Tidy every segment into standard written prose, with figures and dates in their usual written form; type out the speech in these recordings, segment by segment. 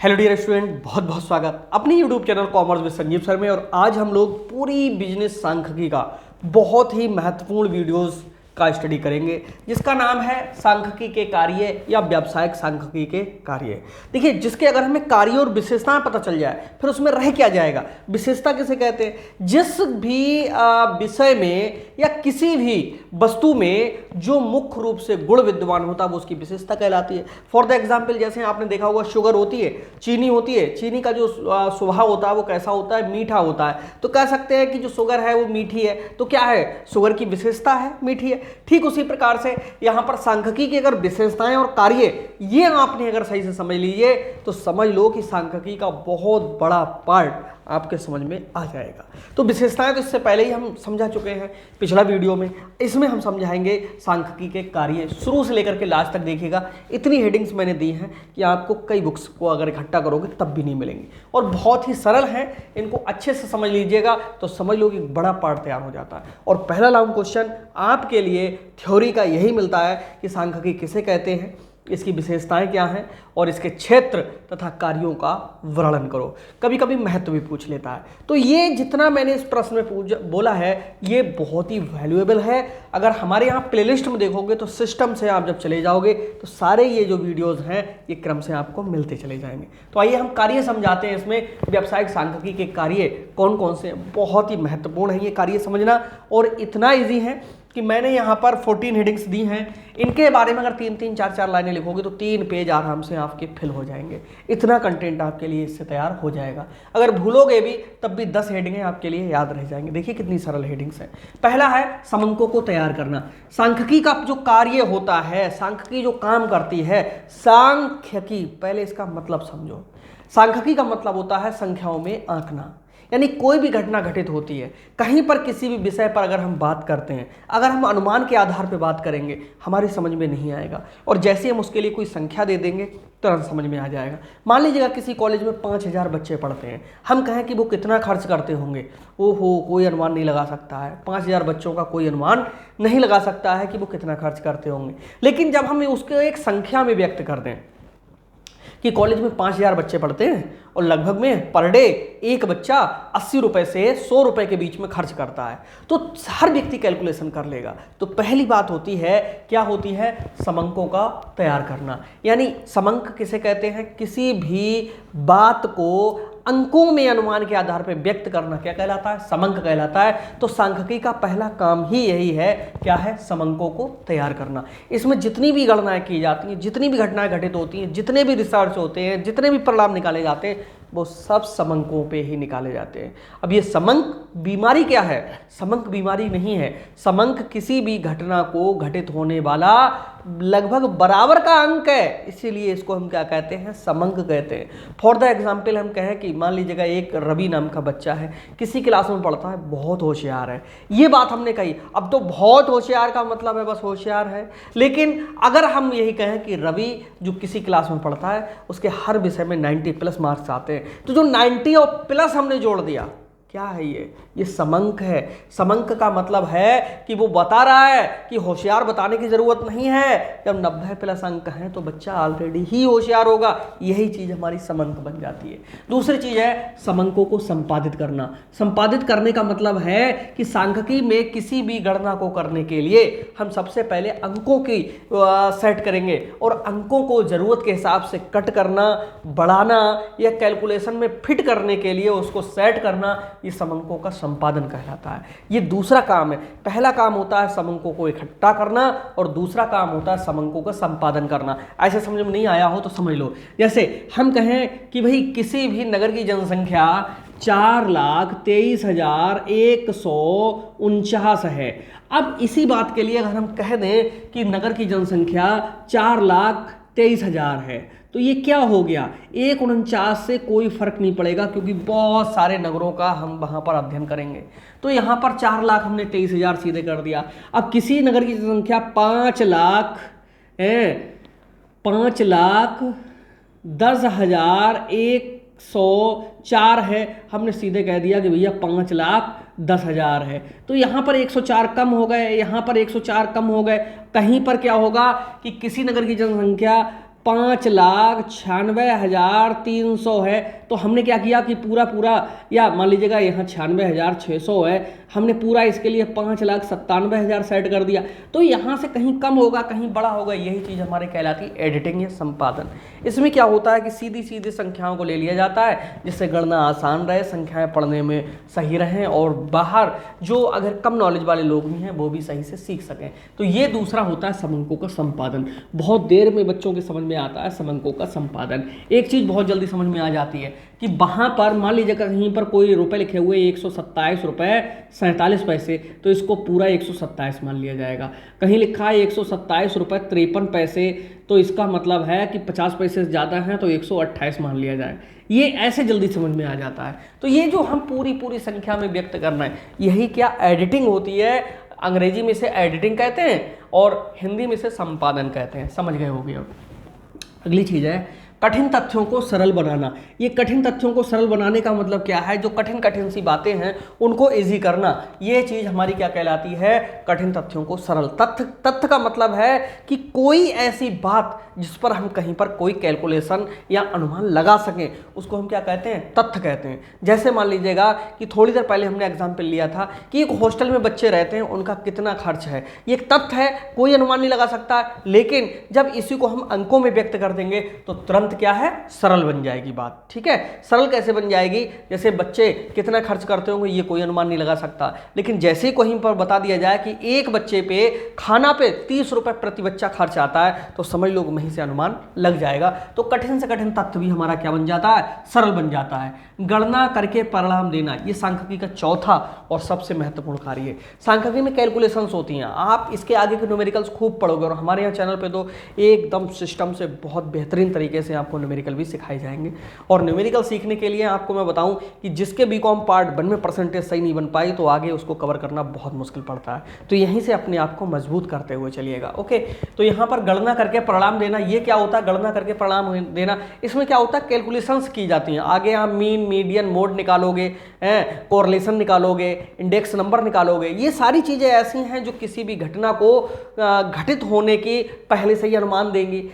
Hello dear student, बहुत बहुत स्वागत अपने YouTube channel commerce with Sanjeev sir में। और आज हम लोग पूरी बिजनेस सांख्यिकी का बहुत ही महत्वपूर्ण वीडियोस का स्टडी करेंगे, जिसका नाम है सांख्यिकी के कार्य या व्यावसायिक सांख्यिकी के कार्य। देखिए, जिसके अगर हमें कार्य और विशेषताएं पता चल जाए फिर उसमें रह क्या जाएगा। विशेषता किसे कहते हैं? जिस भी विषय में या किसी भी वस्तु में जो मुख्य रूप से गुण विद्यमान होता है वो उसकी विशेषता कहलाती है। फॉर द एग्जाम्पल, जैसे आपने देखा होगा शुगर होती है, चीनी होती है। चीनी का जो स्वभाव होता है वो कैसा होता है? मीठा होता है। तो कह सकते हैं कि जो शुगर है वो मीठी है। तो क्या है? शुगर की विशेषता है, मीठी है। ठीक उसी प्रकार से यहां पर सांख्यिकी की अगर विशेषताएं और कार्य ये आपने अगर सही से समझ लीजिए तो समझ लो कि सांख्यिकी का बहुत बड़ा पार्ट आपके समझ में आ जाएगा। तो विशेषताएं तो इससे पहले ही हम समझा चुके हैं पिछला वीडियो में। इसमें हम समझाएंगे सांख्यिकी के कार्य, शुरू से लेकर के लास्ट तक देखिएगा। इतनी हेडिंग्स मैंने दी हैं कि आपको कई बुक्स को अगर इकट्ठा करोगे तब भी नहीं मिलेंगी, और बहुत ही सरल हैं। इनको अच्छे से समझ लीजिएगा तो समझ लो कि बड़ा पार्ट तैयार हो जाता है। और पहला लॉन्ग क्वेश्चन आपके लिए थ्योरी का यही मिलता है कि सांख्यिकी किसे कहते हैं, इसकी विशेषताएं क्या हैं और इसके क्षेत्र तथा कार्यों का वर्णन करो। कभी कभी महत्व भी पूछ लेता है। तो ये जितना मैंने इस प्रश्न में बोला है ये बहुत ही वैल्यूएबल है। अगर हमारे यहाँ प्लेलिस्ट में देखोगे तो सिस्टम से आप जब चले जाओगे तो सारे ये जो वीडियोस हैं ये क्रम से आपको मिलते चले जाएंगे। तो आइए हम कार्य समझाते हैं। इसमें व्यावसायिक सांख्यिकी के कार्य कौन कौन से हैं, बहुत ही महत्वपूर्ण है ये कार्य समझना। और इतना ईजी है कि मैंने यहाँ पर 14 हेडिंग्स दी हैं। इनके बारे में अगर 3-3, 4-4 लाइनें लिखोगे तो 3 पेज आराम से आपके फिल हो जाएंगे। इतना कंटेंट आपके लिए इससे तैयार हो जाएगा। अगर भूलोगे भी तब भी 10 हेडिंगें आपके लिए याद रह जाएंगे। देखिए कितनी सरल हेडिंग्स हैं। पहला है समंकों को तैयार करना। सांख्यिकी का जो कार्य होता है, सांख्यिकी जो काम करती है, सांख्यिकी, पहले इसका मतलब समझो। सांख्यिकी का मतलब होता है संख्याओं में आंकना। यानी कोई भी घटना घटित होती है, कहीं पर किसी भी विषय पर अगर हम बात करते हैं, अगर हम अनुमान के आधार पर बात करेंगे हमारी समझ में नहीं आएगा। और जैसे हम उसके लिए कोई संख्या दे देंगे तुरंत समझ में आ जाएगा। मान लीजिएगा किसी कॉलेज में 5000 बच्चे पढ़ते हैं, हम कहें कि वो कितना खर्च करते होंगे, ओहो कोई अनुमान नहीं लगा सकता है। 5000 बच्चों का कोई अनुमान नहीं लगा सकता है कि वो कितना खर्च करते होंगे। लेकिन जब हम उसको एक संख्या में व्यक्त कर दें कि कॉलेज में 5000 बच्चे पढ़ते हैं और लगभग में पर डे एक बच्चा 80 रुपए से 100 रुपए के बीच में खर्च करता है, तो हर व्यक्ति कैलकुलेशन कर लेगा। तो पहली बात होती है, क्या होती है? समंकों का तैयार करना। यानी समंक किसे कहते हैं? किसी भी बात को अंकों में अनुमान के आधार पर व्यक्त करना क्या कहलाता है? समंक कहलाता है। तो सांख्यिकी का पहला काम ही यही है, क्या है? समंकों को तैयार करना। इसमें जितनी भी गणनाएं की जाती हैं, जितनी भी घटनाएं घटित होती हैं, जितने भी रिसर्च होते हैं, जितने भी परिणाम निकाले जाते हैं, वो सब समंकों पे ही निकाले जाते हैं। अब ये समंक बीमारी क्या है? समंक बीमारी नहीं है। समंक किसी भी घटना को घटित होने वाला लगभग बराबर का अंक है, इसीलिए इसको हम क्या कहते हैं? समंक कहते हैं। फॉर द एग्जाम्पल हम कहें कि मान लीजिएगा एक रवि नाम का बच्चा है, किसी क्लास में पढ़ता है, बहुत होशियार है। ये बात हमने कही। अब तो बहुत होशियार का मतलब है बस होशियार है। लेकिन अगर हम यही कहें कि रवि जो किसी क्लास में पढ़ता है उसके हर विषय में 90+ मार्क्स आते हैं, तो जो 90 और प्लस हमने जोड़ दिया, क्या है ये समंक है। समंक का मतलब है कि वो बता रहा है कि होशियार बताने की जरूरत नहीं है। जब 90+ अंक हैं तो बच्चा ऑलरेडी ही होशियार होगा। यही चीज हमारी समंक बन जाती है। दूसरी चीज है समंकों को संपादित करना। संपादित करने का मतलब है कि सांख्यिकी में किसी भी गणना को करने के लिए हम सबसे पहले अंकों की सेट करेंगे, और अंकों को जरूरत के हिसाब से कट करना, बढ़ाना या कैलकुलेशन में फिट करने के लिए उसको सेट करना, ये समंकों का संपादन कहलाता है। ये दूसरा काम है। पहला काम होता है समंकों को इकट्ठा करना और दूसरा काम होता है समंकों का संपादन करना। ऐसे समझ में नहीं आया हो तो समझ लो। जैसे हम कहें कि भाई किसी भी नगर की जनसंख्या 4,23,149 है। अब इसी बात के लिए अगर हम कह दें कि नगर की जनसंख्या 4,23,000 है, तो ये क्या हो गया? 149 से कोई फर्क नहीं पड़ेगा क्योंकि बहुत सारे नगरों का हम वहां पर अध्ययन करेंगे। तो यहां पर 4 लाख हमने 23,000 सीधे कर दिया। अब किसी नगर की संख्या 5,10,104 है, हमने सीधे कह दिया कि भैया 5,10,000 है। तो यहाँ पर 104 कम हो गए, यहाँ पर 104 कम हो गए। कहीं पर क्या होगा कि किसी नगर की जनसंख्या 5,96,300 है। तो हमने क्या किया कि पूरा पूरा, या मान लीजिएगा यहाँ 96,600 है, हमने पूरा इसके लिए 5,97,000 सेट कर दिया। तो यहाँ से कहीं कम होगा कहीं बड़ा होगा, यही चीज़ हमारे कहलाती है एडिटिंग या संपादन। इसमें क्या होता है कि सीधी सीधी संख्याओं को ले लिया जाता है जिससे गणना आसान रहे, संख्याएं पढ़ने में सही रहें और बाहर जो अगर कम नॉलेज वाले लोग भी हैं वो भी सही से सीख सकें। तो ये दूसरा होता है समंकों का संपादन। बहुत देर में बच्चों के समझ में आता है समंकों का संपादन। एक चीज़ बहुत जल्दी समझ में आ जाती है कि वहाँ पर मान लीजिए कहीं पर कोई रुपए लिखे हुए 127 रुपये 47 पैसे, तो इसको पूरा 127 मान लिया जाएगा। कहीं लिखा है 127 रुपये 53 पैसे, तो इसका मतलब है कि 50 पैसे से ज़्यादा हैं तो 128 मान लिया जाए। ये ऐसे जल्दी समझ में आ जाता है। तो ये जो हम पूरी पूरी संख्या में व्यक्त करना है, यही क्या एडिटिंग होती है। अंग्रेजी में इसे एडिटिंग कहते हैं और हिंदी में इसे संपादन कहते हैं। समझ गए होंगे। अब अगली चीज़ है कठिन तथ्यों को सरल बनाना। ये कठिन तथ्यों को सरल बनाने का मतलब क्या है, जो कठिन कठिन सी बातें हैं उनको इजी करना, ये चीज़ हमारी क्या कहलाती है, कठिन तथ्यों को सरल। तथ्य का मतलब है कि कोई ऐसी बात जिस पर हम कहीं पर कोई कैलकुलेशन या अनुमान लगा सकें, उसको हम क्या कहते हैं, तथ्य कहते हैं। जैसे मान लीजिएगा कि थोड़ी देर पहले हमने एग्जाम्पल लिया था कि एक हॉस्टल में बच्चे रहते हैं, उनका कितना खर्च है, ये एक तथ्य है, कोई अनुमान नहीं लगा सकता। लेकिन जब इसी को हम अंकों में व्यक्त कर देंगे तो तुरंत क्या है, सरल बन जाएगी बात। ठीक है, सरल कैसे बन जाएगी, जैसे बच्चे कितना खर्च करते होंगे ये कोई अनुमान नहीं लगा सकता, लेकिन जैसे ही कहीं पर बता दिया जाए कि एक बच्चे पे खाना पे 30 रुपए प्रति बच्चा खर्च आता है, तो समझ लो वहीं से अनुमान लग जाएगा। तो कठिन से कठिन तथ्य भी हमारा क्या बन जाता है, सरल बन जाता है। गणना करके परिणाम देना, ये सांख्यिकी का चौथा और सबसे महत्वपूर्ण कार्य है। सांख्यिकी में कैलकुलेशंस होती हैं, आप इसके आगे के न्यूमेरिकल्स खूब पढ़ोगे और हमारे यहाँ चैनल पे तो एकदम सिस्टम से बहुत बेहतरीन तरीके से आपको न्यूमेरिकल भी सिखाए जाएंगे। और न्यूमेरिकल सीखने के लिए आपको मैं बताऊं कि जिसके बीकॉम पार्ट 1 में परसेंटेज सही नहीं बन पाई तो आगे उसको कवर करना बहुत मुश्किल पड़ता है। तो यहीं से अपने आप को मजबूत करते हुए चलिएगा। ओके, तो यहाँ पर गणना करके परिणाम देना, ये क्या होता है, गणना करके परिणाम देना, इसमें क्या होता है, कैलकुलेशंस की जाती हैं। आगे आप मीन, मीडियन, मोड निकालोगे, कोरिलेशन निकालोगे, इंडेक्स नंबर निकालोगे। ये सारी चीज़ें ऐसी हैं जो किसी भी घटना को घटित होने की पहले से ही अनुमान देंगी,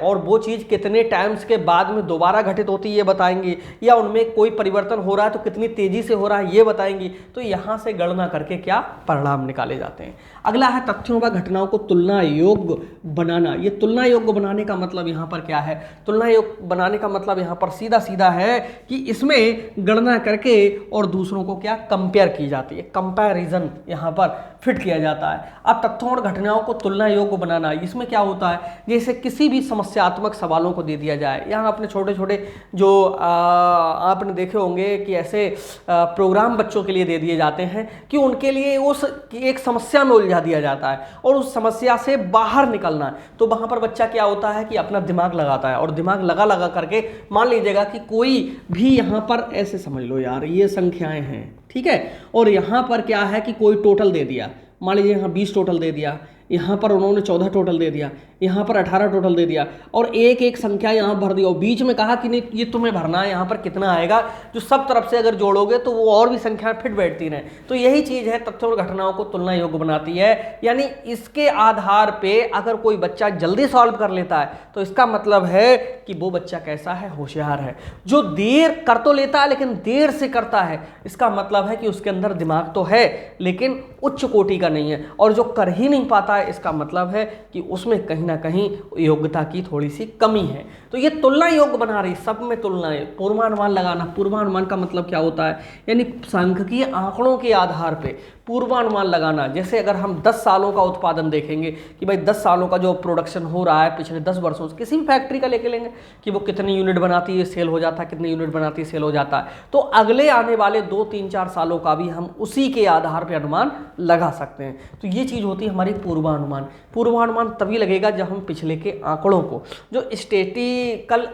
और वो चीज़ कितने टाइम्स के बाद में दोबारा घटित होती है ये बताएंगी, या उनमें कोई परिवर्तन हो रहा है तो कितनी तेजी से हो रहा है ये बताएंगी। तो यहाँ से गणना करके क्या परिणाम निकाले जाते हैं। अगला है तथ्यों व घटनाओं को तुलना योग्य बनाना। ये तुलना योग्य बनाने का मतलब यहाँ पर क्या है, तुलना योग्य बनाने का मतलब यहाँ पर सीधा सीधा है कि इसमें गणना करके और दूसरों को क्या कंपेयर की जाती है, कंपैरिजन यहाँ पर फिट किया जाता है। अब तथ्यों और घटनाओं को तुलना योग्य बनाना, इसमें क्या होता है, जैसे किसी भी समस्यात्मक सवालों को दे दिया जाए। यहाँ अपने छोटे छोटे जो आपने देखे होंगे कि ऐसे प्रोग्राम बच्चों के लिए दे दिए जाते हैं कि उनके लिए उस एक समस्या में उलझा दिया जाता है और उस समस्या से बाहर निकलना है। तो वहाँ पर बच्चा क्या होता है कि अपना दिमाग लगाता है और दिमाग लगा लगा करके मान लीजिएगा कि कोई भी यहाँ पर ऐसे समझ लो यार ये संख्याएं हैं, ठीक है, और यहाँ पर क्या है कि कोई टोटल दे दिया, मान लीजिए यहाँ 20 टोटल दे दिया, यहाँ पर उन्होंने 14 टोटल दे दिया, यहाँ पर 18 टोटल दे दिया और एक एक संख्या यहाँ भर दी और बीच में कहा कि नहीं ये तुम्हें भरना है, यहाँ पर कितना आएगा, जो सब तरफ से अगर जोड़ोगे तो वो और भी संख्या फिट बैठती रहे। तो यही चीज़ है तथ्यों और घटनाओं को तुलना योग्य बनाती है। यानी इसके आधार पे अगर कोई बच्चा जल्दी सॉल्व कर लेता है तो इसका मतलब है कि वो बच्चा कैसा है, होशियार है। जो देर कर तो लेता है लेकिन देर से करता है, इसका मतलब है कि उसके अंदर दिमाग तो है लेकिन उच्च कोटि का नहीं है, और जो कर ही नहीं पाता है इसका मतलब है कि उसमें कहीं ना कहीं योग्यता की थोड़ी सी कमी है। तो ये तुलना योग्य बना रही, सब में तुलना है। पूर्वानुमान लगाना, पूर्वानुमान का मतलब क्या होता है, यानी सांख्यिकीय आंकड़ों के आधार पे पूर्वानुमान लगाना। जैसे अगर हम 10 सालों का उत्पादन देखेंगे कि भाई 10 सालों का जो प्रोडक्शन हो रहा है पिछले 10 वर्षों से, किसी भी फैक्ट्री का लेके लेंगे कि वो कितनी यूनिट बनाती है सेल हो जाता है, कितनी यूनिट बनाती है सेल हो जाता है, तो अगले आने वाले 2, 3, 4 सालों का भी हम उसी के आधार पर अनुमान लगा सकते हैं। तो ये चीज़ होती है हमारी पूर्वानुमान। पूर्वानुमान तभी लगेगा जब हम पिछले के आंकड़ों को, जो स्टैटिस्टिकल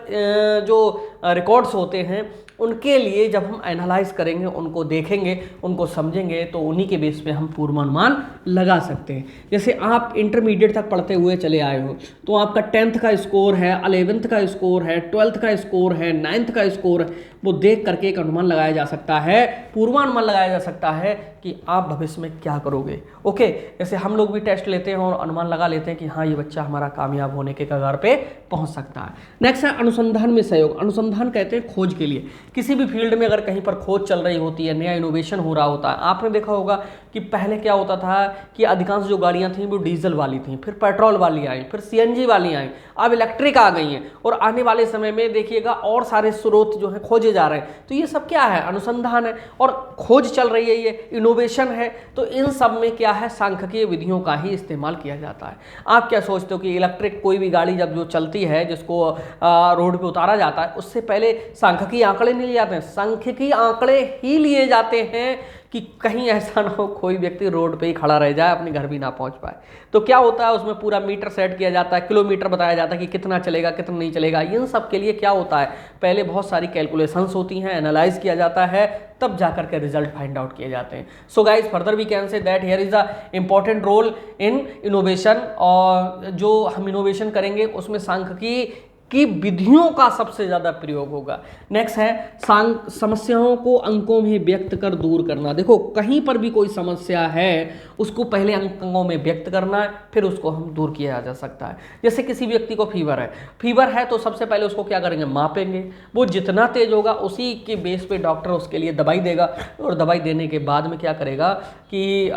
जो रिकॉर्ड्स होते हैं उनके लिए जब हम एनालाइज करेंगे, उनको देखेंगे, उनको समझेंगे, तो उन्हीं के बेस पे हम पूर्वानुमान लगा सकते हैं। जैसे आप इंटरमीडिएट तक पढ़ते हुए चले आए हो, तो आपका 10th का स्कोर है, 11th का स्कोर है, 12th का स्कोर है, 9th का स्कोर है, वो देख करके एक अनुमान लगाया जा सकता है, पूर्वानुमान लगाया जा सकता है कि आप भविष्य में क्या करोगे। ओके, जैसे हम लोग भी टेस्ट लेते हैं और अनुमान लगा लेते हैं कि हाँ, ये बच्चा हमारा कामयाब होने के कगार पे पहुंच सकता है। नेक्स्ट है अनुसंधान में सहयोग। अनुसंधान कहते हैं खोज के लिए। किसी भी फील्ड में अगर कहीं पर खोज चल रही होती है, नया इनोवेशन हो रहा होता है, आपने देखा होगा कि पहले क्या होता था कि अधिकांश जो गाड़ियां थी वो डीजल वाली थी, फिर पेट्रोल वाली आई, फिर सीएनजी वाली आई, अब इलेक्ट्रिक आ गई हैं, और आने वाले समय में देखिएगा और सारे स्रोत जो है खोजे जा रहे हैं। तो ये सब क्या है? अनुसंधान है और खोज चल रही है, ये इनोवेशन है। तो इन सब में क्या है? सांख्यिकीय विधियों का ही इस्तेमाल किया जाता है। आप क्या सोचते हो कि इलेक्ट्रिक कोई भी गाड़ी जब जो चलती है, जिसको रोड पे उतारा जाता है, उससे पहले सांख्यिकीय आंकड़े नहीं लिए जाते हैं? सांख्यिकीय आंकड़े ही लिए जाते हैं कि कहीं ऐसा ना हो कोई व्यक्ति रोड पे ही खड़ा रह जाए, अपने घर भी ना पहुंच पाए। तो क्या होता है, उसमें पूरा मीटर सेट किया जाता है, किलोमीटर बताया जाता है कि कितना चलेगा कितना नहीं चलेगा। इन सब के लिए क्या होता है, पहले बहुत सारी कैलकुलेशंस होती हैं, एनालाइज किया जाता है, तब जाकर के रिजल्ट फाइंड आउट किए जाते हैं। So guys, further we can say that here is a important role in innovation. और जो हम इनोवेशन करेंगे उसमें सांख्यिकी की विधियों का सबसे ज्यादा प्रयोग होगा। नेक्स्ट है समस्याओं को अंकों में व्यक्त कर दूर करना। देखो, कहीं पर भी कोई समस्या है उसको पहले अंकों में व्यक्त करना है, फिर उसको हम दूर किया जा सकता है। जैसे किसी व्यक्ति को फीवर है तो सबसे पहले उसको क्या करेंगे? मापेंगे। वो जितना तेज होगा उसी के बेस पे डॉक्टर उसके लिए दवाई देगा, और दवाई देने के बाद में क्या करेगा कि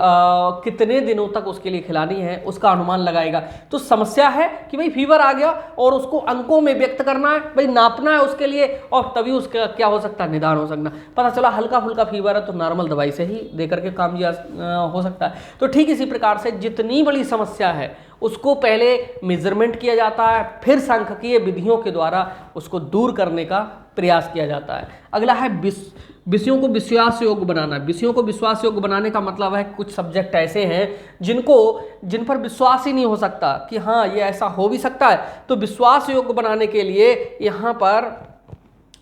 कितने दिनों तक उसके लिए खिलानी है उसका अनुमान लगाएगा। तो समस्या है कि भाई फीवर आ गया और उसको अंकों में व्यक्त करना है, भाई नापना है उसके लिए, और तभी उसका क्या हो सकता है? निदान हो सकता। पता चला हल्का फुल्का फीवर है तो नॉर्मल दवाई से ही दे करके काम हो सकता है। तो ठीक इसी प्रकार से जितनी बड़ी समस्या है उसको पहले मेजरमेंट किया जाता है, फिर सांख्यिकीय विधियों के द्वारा उसको दूर करने का प्रयास किया जाता है। अगला है विषयों को विश्वास योग्य बनाना। विषयों को विश्वास योग्य बनाने का मतलब है कुछ सब्जेक्ट ऐसे हैं जिन पर विश्वास ही नहीं हो सकता कि हाँ ये ऐसा हो भी सकता है। तो विश्वास योग्य बनाने के लिए यहाँ पर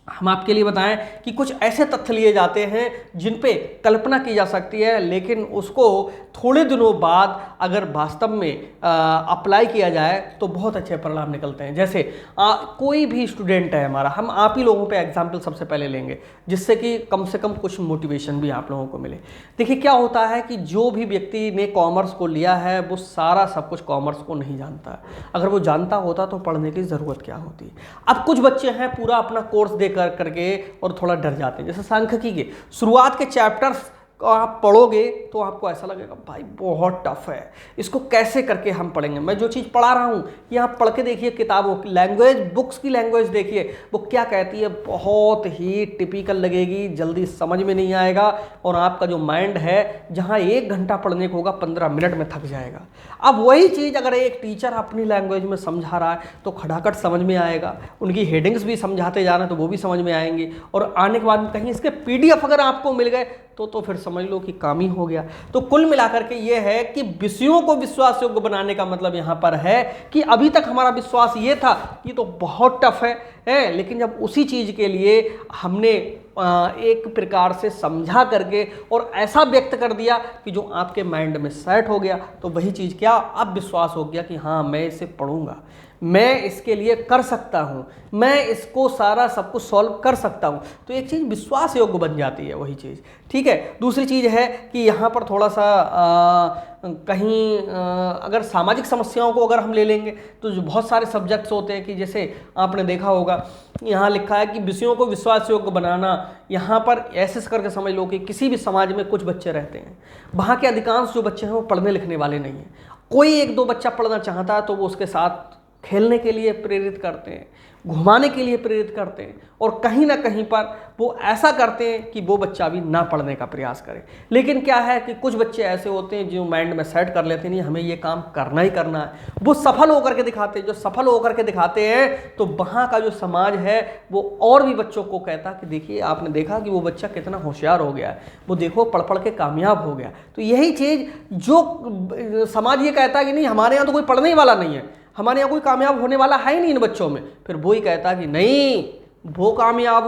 हम आपके लिए बताएं कि कुछ ऐसे तथ्य लिए जाते हैं जिन पे कल्पना की जा सकती है, लेकिन उसको थोड़े दिनों बाद अगर वास्तव में अप्लाई किया जाए तो बहुत अच्छे परिणाम निकलते हैं। जैसे कोई भी स्टूडेंट है हमारा, हम आप ही लोगों पे एग्जाम्पल सबसे पहले लेंगे जिससे कि कम से कम कुछ मोटिवेशन भी आप लोगों को मिले। देखिए, क्या होता है कि जो भी व्यक्ति ने कॉमर्स को लिया है वो सारा सब कुछ कॉमर्स को नहीं जानता है। अगर वो जानता होता तो पढ़ने की ज़रूरत क्या होती। अब कुछ बच्चे हैं पूरा अपना कोर्स दे करके और थोड़ा डर जाते हैं। जैसे सांख्यिकी के शुरुआत के चैप्टर्स को आप पढ़ोगे तो आपको ऐसा लगेगा भाई बहुत टफ है, इसको कैसे करके हम पढ़ेंगे। मैं जो चीज़ पढ़ा रहा हूँ ये आप पढ़ के देखिए, किताबों की लैंग्वेज, बुक्स की लैंग्वेज देखिए वो क्या कहती है, बहुत ही टिपिकल लगेगी, जल्दी समझ में नहीं आएगा, और आपका जो माइंड है जहाँ 1 घंटा पढ़ने को होगा 15 मिनट में थक जाएगा। अब वही चीज़ अगर एक टीचर अपनी लैंग्वेज में समझा रहा है तो खटाखट समझ में आएगा, उनकी हेडिंग्स भी समझाते जाना तो वो भी समझ में आएंगी, और आने के बाद कहीं इसके PDF अगर आपको मिल गए तो फिर समझ लो कि काम ही हो गया। तो कुल मिलाकर के ये है कि विषयों को विश्वास योग्य बनाने का मतलब यहाँ पर है कि अभी तक हमारा विश्वास ये था कि तो बहुत टफ है, लेकिन जब उसी चीज़ के लिए हमने एक प्रकार से समझा करके और ऐसा व्यक्त कर दिया कि जो आपके माइंड में सेट हो गया, तो वही चीज़ क्या, अब विश्वास हो गया कि हाँ मैं इसे पढ़ूंगा, मैं इसके लिए कर सकता हूँ, मैं इसको सारा सब कुछ सॉल्व कर सकता हूँ। तो एक चीज़ विश्वास योग्य बन जाती है वही चीज़। ठीक है, दूसरी चीज़ है कि यहाँ पर थोड़ा सा कहीं अगर सामाजिक समस्याओं को अगर हम ले लेंगे तो जो बहुत सारे सब्जेक्ट्स होते हैं कि जैसे आपने देखा होगा यहाँ लिखा है कि विषयों को विश्वास योग्य बनाना। यहाँ पर ऐसे करके समझ लो कि किसी भी समाज में कुछ बच्चे रहते हैं, वहाँ के अधिकांश जो बच्चे हैं वो पढ़ने लिखने वाले नहीं हैं। कोई 1-2 बच्चा पढ़ना चाहता है तो वो उसके साथ खेलने के लिए प्रेरित करते हैं, घुमाने के लिए प्रेरित करते हैं, और कहीं ना कहीं पर वो ऐसा करते हैं कि वो बच्चा भी ना पढ़ने का प्रयास करे। लेकिन क्या है कि कुछ बच्चे ऐसे होते हैं जो माइंड में सेट कर लेते हैं नहीं हमें ये काम करना ही करना है, वो सफल होकर के दिखाते हैं। जो सफल होकर के दिखाते हैं तो वहाँ का जो समाज है वो और भी बच्चों को कहता कि देखिए आपने देखा कि वो बच्चा कितना होशियार हो गया है, वो देखो पढ़ के कामयाब हो गया। तो यही चीज़ जो समाज ये कहता है कि नहीं हमारे यहाँ तो कोई पढ़ने ही वाला नहीं है, हमारे यहाँ कोई कामयाब होने वाला है ही नहीं इन बच्चों में, फिर वो ही कहता कि नहीं वो कामयाब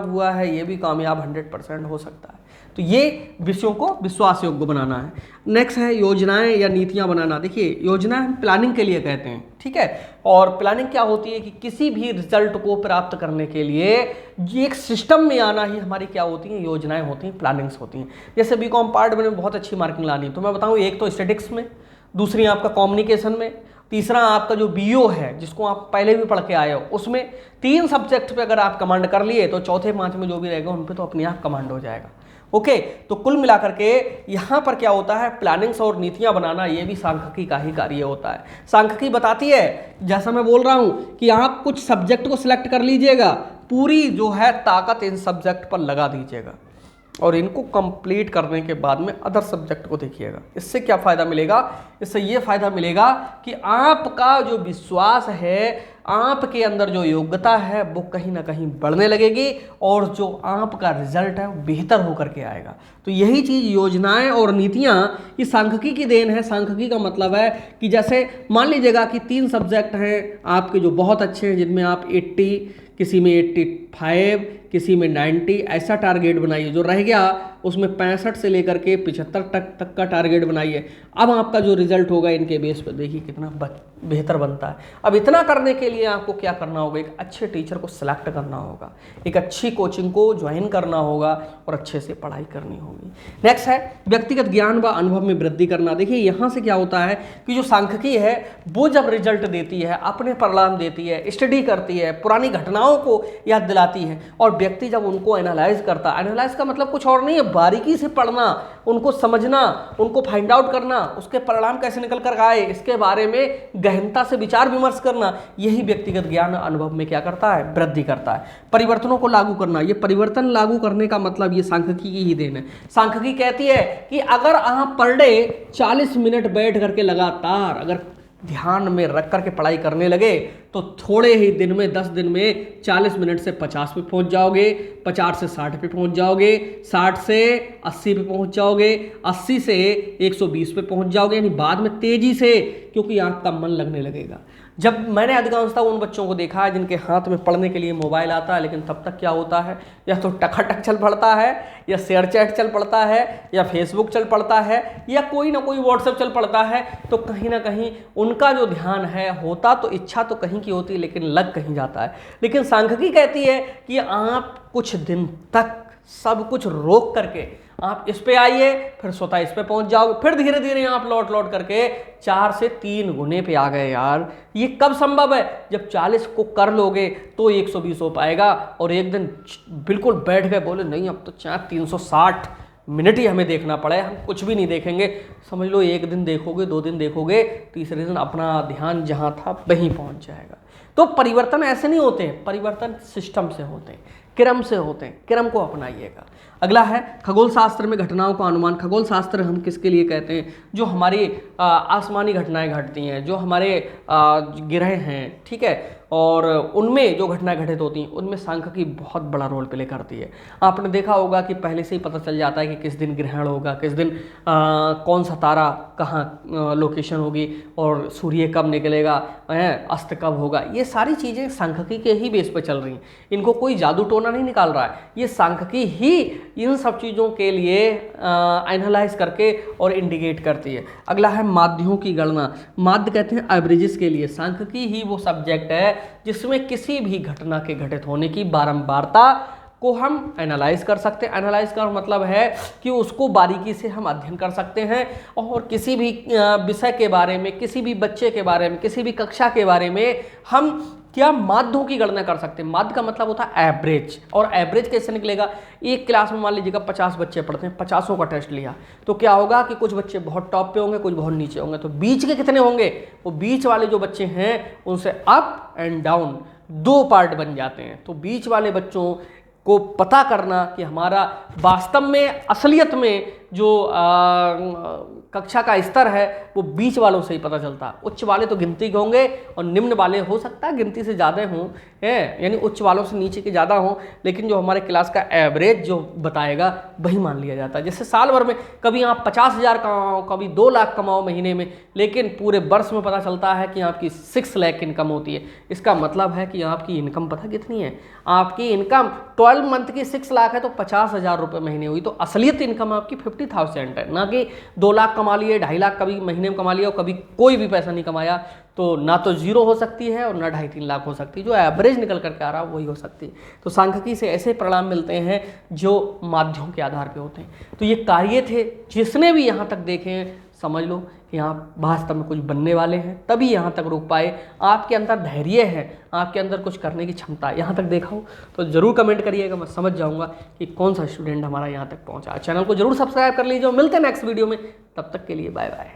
हुआ है, ये भी कामयाब 100% हो सकता है। तो ये विषयों को विश्वास योग्य बनाना है। नेक्स्ट है योजनाएं या नीतियां बनाना। देखिए योजनाएं हम प्लानिंग के लिए कहते हैं, ठीक है। और प्लानिंग क्या होती है कि किसी भी रिजल्ट को प्राप्त करने के लिए ये एक सिस्टम में आना ही हमारी क्या होती हैं, योजनाएं होती हैं, प्लानिंग्स होती हैं। जैसे बीकॉम पार्ट में बहुत अच्छी मार्किंग लानी है तो मैं बताऊँ, एक तो स्टैटिक्स में, दूसरी आपका कम्युनिकेशन में, तीसरा आपका जो बीओ है जिसको आप पहले भी पढ़ के आए हो उसमें, 3 सब्जेक्ट पे अगर आप कमांड कर लिए तो चौथे 5 में जो भी रहेगा उन पे तो अपने आप कमांड हो जाएगा। ओके, तो कुल मिलाकर के यहाँ पर क्या होता है, प्लानिंग्स और नीतियाँ बनाना ये भी सांख्यिकी का ही कार्य होता है। सांख्यिकी बताती है, जैसा मैं बोल रहा हूँ कि आप कुछ सब्जेक्ट को सिलेक्ट कर लीजिएगा, पूरी जो है ताकत इन सब्जेक्ट पर लगा दीजिएगा और इनको कंप्लीट करने के बाद में अदर सब्जेक्ट को देखिएगा। इससे क्या फ़ायदा मिलेगा, इससे ये फ़ायदा मिलेगा कि आपका जो विश्वास है, आपके अंदर जो योग्यता है वो कहीं ना कहीं बढ़ने लगेगी और जो आपका रिजल्ट है वो बेहतर होकर के आएगा। तो यही चीज़ योजनाएं और नीतियां ये सांख्यिकी की देन है। सांख्यिकी का मतलब है कि जैसे मान लीजिएगा कि 3 सब्जेक्ट हैं आपके जो बहुत अच्छे हैं, जिनमें आप 80, किसी में 85, किसी में 90 ऐसा टारगेट बनाइए। जो रह गया उसमें 65 से लेकर के 75 तक का टारगेट बनाइए। अब आपका जो रिजल्ट होगा इनके बेस पर देखिए कितना बेहतर बनता है। अब इतना करने के लिए आपको क्या करना होगा, एक अच्छे टीचर को सिलेक्ट करना होगा, एक अच्छी कोचिंग को ज्वाइन करना होगा और अच्छे से पढ़ाई करनी होगी। नेक्स्ट है व्यक्तिगत ज्ञान व अनुभव में वृद्धि करना। देखिए यहाँ से क्या होता है कि जो सांख्यिकी है वो जब रिजल्ट देती है, अपने परिणाम देती है, स्टडी करती है, पुरानी घटनाओं को याद दिलाती है और व्यक्ति जब उनको एनालाइज करता है, एनालाइज का मतलब कुछ और नहीं है, बारीकी से पढ़ना, उनको समझना, उनको फाइंड आउट करना, उसके परिणाम कैसे निकल कर आए इसके बारे में गहनता से विचार विमर्श करना, यही व्यक्तिगत ज्ञान अनुभव में क्या करता है, वृद्धि करता है। परिवर्तनों को लागू करना, ये परिवर्तन लागू करने का मतलब ये सांख्यिकी की ही देन है। सांख्यिकी कहती है कि अगर आप पर डे 40 मिनट बैठ करके लगातार अगर ध्यान में रख करके पढ़ाई करने लगे तो थोड़े ही दिन में 10 दिन में 40 मिनट से 50 पे पहुंच जाओगे, 50 से 60 पे पहुंच जाओगे, 60 से 80 पे पहुंच जाओगे, 80 से 120 पे पहुंच जाओगे, यानी बाद में तेजी से, क्योंकि आपका मन लगने लगेगा। जब मैंने अधिकांशतः उन बच्चों को देखा है जिनके हाथ में पढ़ने के लिए मोबाइल आता है, लेकिन तब तक क्या होता है, या तो टकाटक चल पड़ता है, या शेयर चैट चल पड़ता है, या फेसबुक चल पड़ता है, या कोई ना कोई व्हाट्सएप चल पड़ता है, तो कहीं ना कहीं उनका जो ध्यान है, होता तो इच्छा तो कहीं की होती है लेकिन लग कहीं जाता है। लेकिन सांख्यिकी कहती है कि आप कुछ दिन तक सब कुछ रोक करके आप इस पे आइए, फिर स्वतः इस पे पहुंच जाओगे, फिर धीरे धीरे आप लौट करके 4 से 3 गुने पे आ गए। यार ये कब संभव है, जब 40 को कर लोगे तो 120 हो पाएगा। और एक दिन बिल्कुल बैठ गए, बोले नहीं अब तो 360 मिनट ही हमें देखना पड़े, हम कुछ भी नहीं देखेंगे, समझ लो 1 दिन देखोगे, 2 दिन देखोगे, तीसरे दिन अपना ध्यान जहां था वहीं पहुंच जाएगा। तो परिवर्तन ऐसे नहीं होते हैं, परिवर्तन सिस्टम से होते हैं, क्रम से होते हैं, क्रम को अपनाइएगा। अगला है खगोल शास्त्र में घटनाओं का अनुमान। खगोल शास्त्र हम किसके लिए कहते हैं, जो हमारी आसमानी घटनाएं घटती हैं, जो हमारे ग्रह हैं, ठीक है, और उनमें जो घटनाएं घटित होती हैं उनमें सांख्यिकी बहुत बड़ा रोल प्ले करती है। आपने देखा होगा कि पहले से ही पता चल जाता है कि किस दिन ग्रहण होगा, किस दिन कौन सा तारा कहाँ लोकेशन होगी और सूर्य कब निकलेगा, अस्त कब होगा। ये सारी चीज़ें सांख्यिकी के ही बेस पर चल रही हैं, इनको कोई जादू टोना नहीं निकाल रहा है, ये सांख्यिकी ही इन सब चीज़ों के लिए एनालाइज करके और इंडिकेट करती है। अगला है माध्यों की गणना। माध्य कहते हैं एवरेजेस के लिए। सांख्यिकी ही वो सब्जेक्ट है जिसमें किसी भी घटना के घटित होने की बारंबारता को हम एनालाइज कर सकते हैं। एनालाइज का मतलब है कि उसको बारीकी से हम अध्ययन कर सकते हैं और किसी भी विषय के बारे में, किसी भी बच्चे के बारे में, किसी भी कक्षा के बारे में हम क्या माध्यों की गणना कर सकते हैं। माध्य का मतलब होता है एवरेज, और एवरेज कैसे निकलेगा, एक क्लास में मान लीजिएगा 50 बच्चे पढ़ते हैं, 50 का टेस्ट लिया तो क्या होगा कि कुछ बच्चे बहुत टॉप पे होंगे, कुछ बहुत नीचे होंगे, तो बीच के कितने होंगे, वो बीच वाले जो बच्चे हैं उनसे अप एंड डाउन 2 पार्ट बन जाते हैं। तो बीच वाले बच्चों को पता करना कि हमारा वास्तव में असलियत में जो कक्षा का स्तर है वो बीच वालों से ही पता चलता है। उच्च वाले तो गिनती के होंगे और निम्न वाले हो सकता है गिनती से ज़्यादा हों, है यानी उच्च वालों से नीचे के ज़्यादा हों, लेकिन जो हमारे क्लास का एवरेज जो बताएगा वही मान लिया जाता है। जैसे साल भर में कभी आप 50,000 कमाओ, कभी 2 लाख कमाओ महीने में, लेकिन पूरे वर्ष में पता चलता है कि आपकी 6 लाख इनकम होती है। इसका मतलब है कि आपकी इनकम पता कितनी है, आपकी इनकम 12 मंथ की 6 लाख है तो 50,000 रुपये महीने हुई। तो असलियत इनकम आपकी 50,000 है, ना कि 2 लाख कमा लिए, 2.5 लाख कभी महीने में कमा लिया और कभी कोई भी पैसा नहीं कमाया। तो ना तो जीरो हो सकती है और ना 2.5-3 लाख हो सकती है, जो एवरेज निकल करके आ रहा है वही हो सकती है। तो सांख्यिकी से ऐसे परिणाम मिलते हैं जो माध्यम के आधार पे होते हैं। तो ये कार्य थे, जिसने भी यहाँ तक देखे हैं समझ लो कि आप वास्तव में कुछ बनने वाले हैं, तभी यहाँ तक रुक पाए। आपके अंदर धैर्य है, आपके अंदर कुछ करने की क्षमता है। यहाँ तक देखा हो तो जरूर कमेंट करिएगा, मैं समझ जाऊँगा कि कौन सा स्टूडेंट हमारा यहाँ तक पहुँचा। चैनल को जरूर सब्सक्राइब कर लीजिए। मिलते हैं नेक्स्ट वीडियो में, तब तक के लिए बाय बाय।